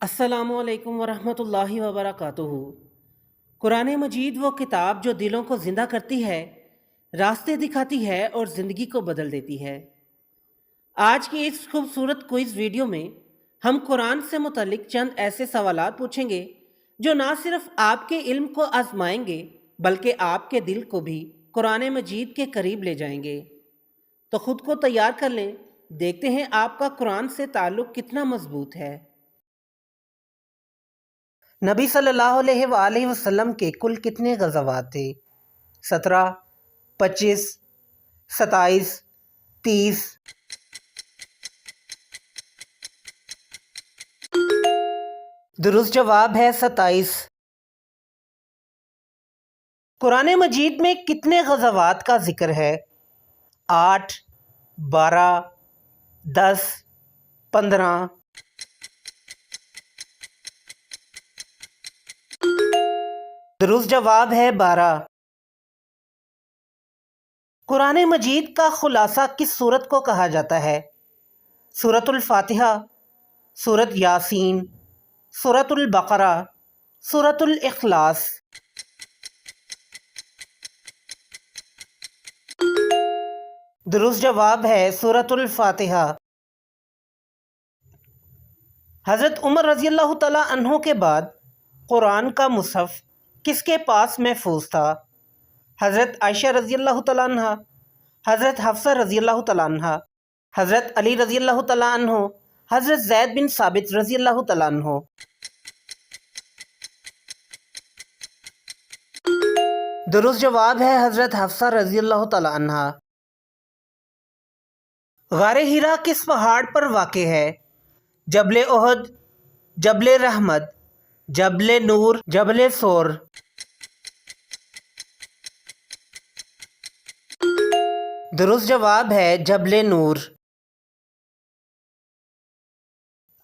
السلام علیکم ورحمۃ اللہ وبرکاتہ۔ قرآن مجید وہ کتاب جو دلوں کو زندہ کرتی ہے، راستے دکھاتی ہے اور زندگی کو بدل دیتی ہے۔ آج کی اس خوبصورت کوئز ویڈیو میں ہم قرآن سے متعلق چند ایسے سوالات پوچھیں گے جو نہ صرف آپ کے علم کو آزمائیں گے بلکہ آپ کے دل کو بھی قرآن مجید کے قریب لے جائیں گے۔ تو خود کو تیار کر لیں، دیکھتے ہیں آپ کا قرآن سے تعلق کتنا مضبوط ہے۔ نبی صلی اللہ علیہ وآلہ وسلم کے کل کتنے غزوات تھے؟ 17، 25، 27، 30؟ درست جواب ہے 27۔ قرآن مجید میں کتنے غزوات کا ذکر ہے؟ 8، 12، 10، 15؟ درست جواب ہے 12۔ قرآن مجید کا خلاصہ کس سورت کو کہا جاتا ہے؟ سورۃ الفاتحہ، سورۃ یاسین، سورۃ البقرہ، سورۃ الاخلاص؟ درست جواب ہے سورۃ الفاتحہ۔ حضرت عمر رضی اللہ تعالیٰ عنہ کے بعد قرآن کا مصحف کس کے پاس محفوظ تھا؟ حضرت عائشہ رضی اللہ تعالیٰ عنہ، حضرت حفصہ رضی اللہ تعالیٰ عنہ، حضرت علی رضی اللہ تعالیٰ عنہ، حضرت زید بن ثابت رضی اللہ تعالیٰ عنہ؟ درست جواب ہے حضرت حفصہ رضی اللہ تعالیٰ عنہ۔ غار حرا کس پہاڑ پر واقع ہے؟ جبل احد، جبل رحمت، جبل نور، جبل ثور؟ درست جواب ہے جبل نور۔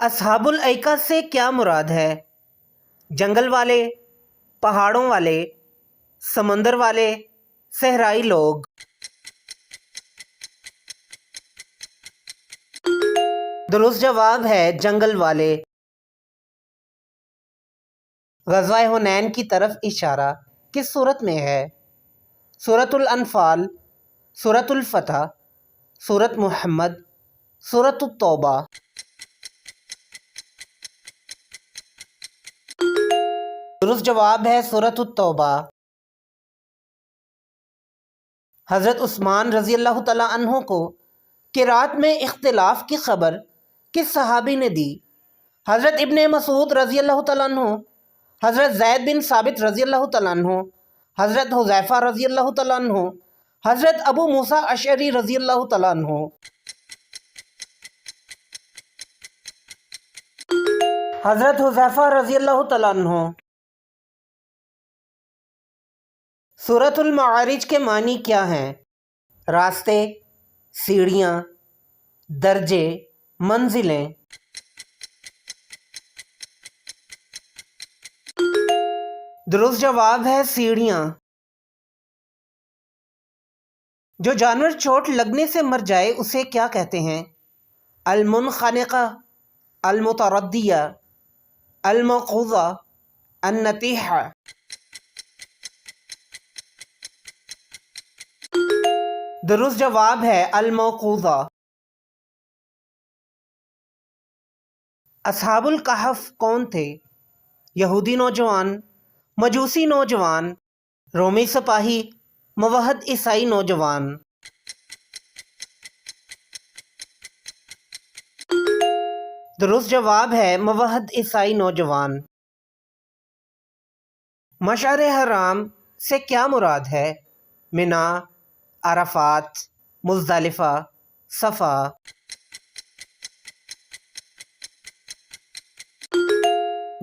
اصحاب الایکہ سے کیا مراد ہے؟ جنگل والے، پہاڑوں والے، سمندر والے، صحرائی لوگ؟ درست جواب ہے جنگل والے۔ غزوہ حنین کی طرف اشارہ کس سورت میں ہے؟ سورۃ الانفال، سورۃ الفتح، سورۃ محمد، سورۃ التوبہ؟ درست جواب ہے سورۃ التوبہ۔ حضرت عثمان رضی اللہ تعالیٰ عنہ کو قرات میں اختلاف کی خبر کس صحابی نے دی؟ حضرت ابن مسعود رضی اللہ تعالیٰ عنہ، حضرت زید بن ثابت رضی اللہ تعالیٰ عنہ، حضرت حذیفہ رضی اللہ تعالیٰ عنہ، حضرت ابو موسیٰ اشعری رضی اللہ تعالیٰ عنہ؟ حضرت حذیفہ رضی اللہ تعالیٰ عنہ۔ سورۃ المعارج کے معنی کیا ہیں؟ راستے، سیڑھیاں، درجے، منزلیں؟ درست جواب ہے سیڑھیاں۔ جو جانور چوٹ لگنے سے مر جائے اسے کیا کہتے ہیں؟ المنخنقہ، المتردیہ، الموقوذہ، النطیحہ؟ درست جواب ہے الموقوذہ۔ اصحاب الکہف کون تھے؟ یہودی نوجوان، مجوسی نوجوان، رومی سپاہی، موحد عیسائی نوجوان؟ درست جواب ہے موحد عیسائی نوجوان۔ مشعر حرام سے کیا مراد ہے؟ منا، عرفات، مزدلفہ، صفا؟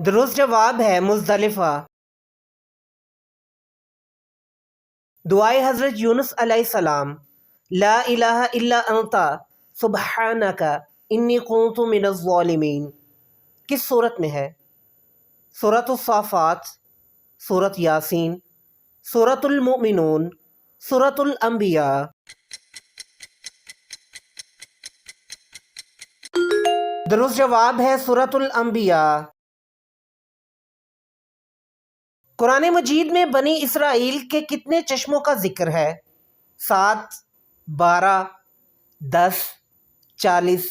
درست جواب ہے مزدلفہ۔ دعائے حضرت یونس علیہ السلام، لا الہ الا انت سبحانک انی کنت من الظالمین، کس صورت میں ہے؟ سورۃ الصافات، سورۃ یاسین، سورۃ المؤمنون، سورۃ الانبیاء؟ درست جواب ہے سورۃ الانبیاء۔ قرآن مجید میں بنی اسرائیل کے کتنے چشموں کا ذکر ہے؟ 7، 12، 10، 40۔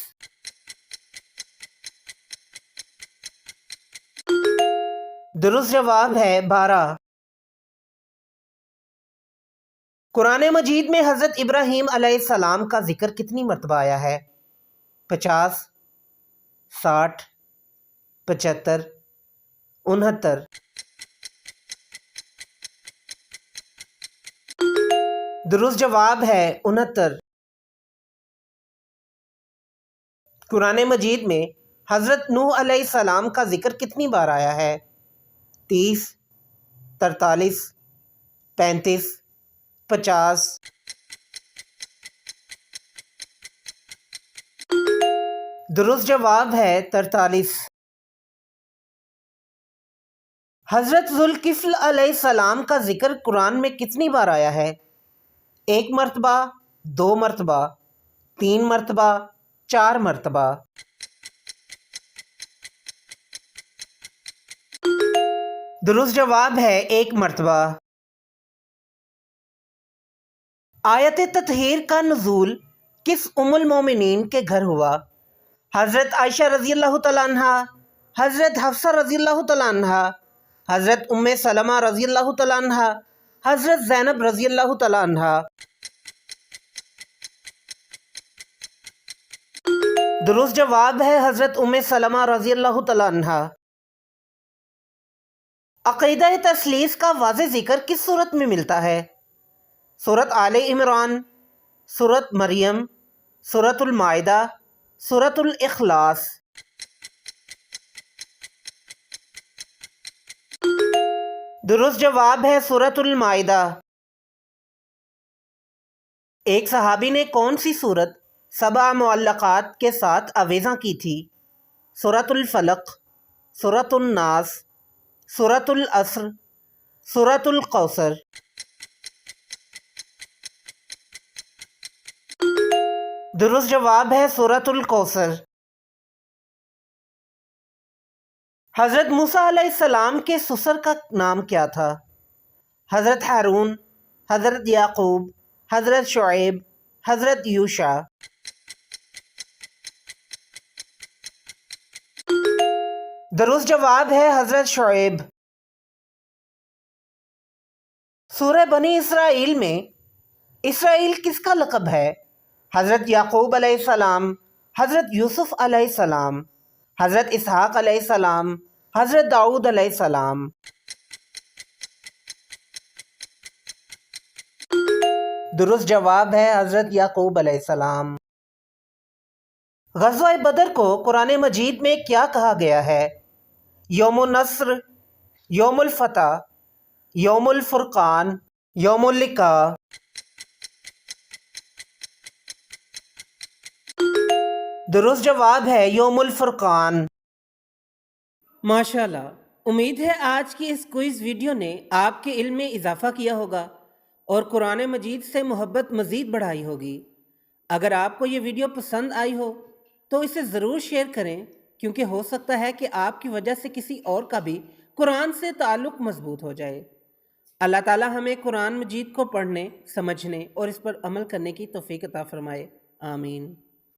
درست جواب ہے 12۔ قرآن مجید میں حضرت ابراہیم علیہ السلام کا ذکر کتنی مرتبہ آیا ہے؟ 50، 60، 75، 69۔ درست جواب ہے 69۔ قرآن مجید میں حضرت نوح علیہ السلام کا ذکر کتنی بار آیا ہے؟ 30، 43، 35، 50۔ درست جواب ہے 43۔ حضرت ذوالکفل علیہ السلام کا ذکر قرآن میں کتنی بار آیا ہے؟ 1 مرتبہ، 2 مرتبہ، 3 مرتبہ، 4 مرتبہ۔ درست جواب ہے 1 مرتبہ۔ آیت تطہیر کا نزول کس ام المومنین کے گھر ہوا؟ حضرت عائشہ رضی اللہ تعالیٰ عنہ، حضرت حفصہ رضی اللہ تعالیٰ عنہ، حضرت ام سلمہ رضی اللہ تعالیٰ عنہ، حضرت زینب رضی اللہ تعالیٰ عنہ۔ درست جواب ہے حضرت ام سلمہ رضی اللہ تعالیٰ عنہ۔ عقیدہ تثلیث کا واضح ذکر کس صورت میں ملتا ہے؟ سورۃ آل عمران، سورۃ مریم، سورۃ المائدہ، سورۃ الاخلاص۔ درست جواب ہے سورۃ المائدہ۔ ایک صحابی نے کون سی سورت 7 معلقات کے ساتھ آویزاں کی تھی؟ سورۃ الفلق، سورۃ الناس، سورۃ العصر، سورۃ الکوثر۔ درست جواب ہے سورۃ الکوثر۔ حضرت موسیٰ علیہ السلام کے سسر کا نام کیا تھا؟ حضرت ہارون، حضرت یعقوب، حضرت شعیب، حضرت یوشع۔ درست جواب ہے حضرت شعیب۔ سورہ بنی اسرائیل میں اسرائیل کس کا لقب ہے؟ حضرت یعقوب علیہ السلام، حضرت یوسف علیہ السلام، حضرت اسحاق علیہ السلام، حضرت داؤد علیہ السلام۔ درست جواب ہے حضرت یعقوب علیہ السلام۔ غزوہ بدر کو قرآن مجید میں کیا کہا گیا ہے؟ یوم النصر، یوم الفتح، یوم الفرقان، یوم اللقاء۔ درست جواب ہے یوم الفرقان۔ ماشاءاللہ، امید ہے آج کی اس کوئز ویڈیو نے آپ کے علم میں اضافہ کیا ہوگا اور قرآن مجید سے محبت مزید بڑھائی ہوگی۔ اگر آپ کو یہ ویڈیو پسند آئی ہو تو اسے ضرور شیئر کریں، کیونکہ ہو سکتا ہے کہ آپ کی وجہ سے کسی اور کا بھی قرآن سے تعلق مضبوط ہو جائے۔ اللہ تعالی ہمیں قرآن مجید کو پڑھنے، سمجھنے اور اس پر عمل کرنے کی توفیق عطا فرمائے۔ آمین۔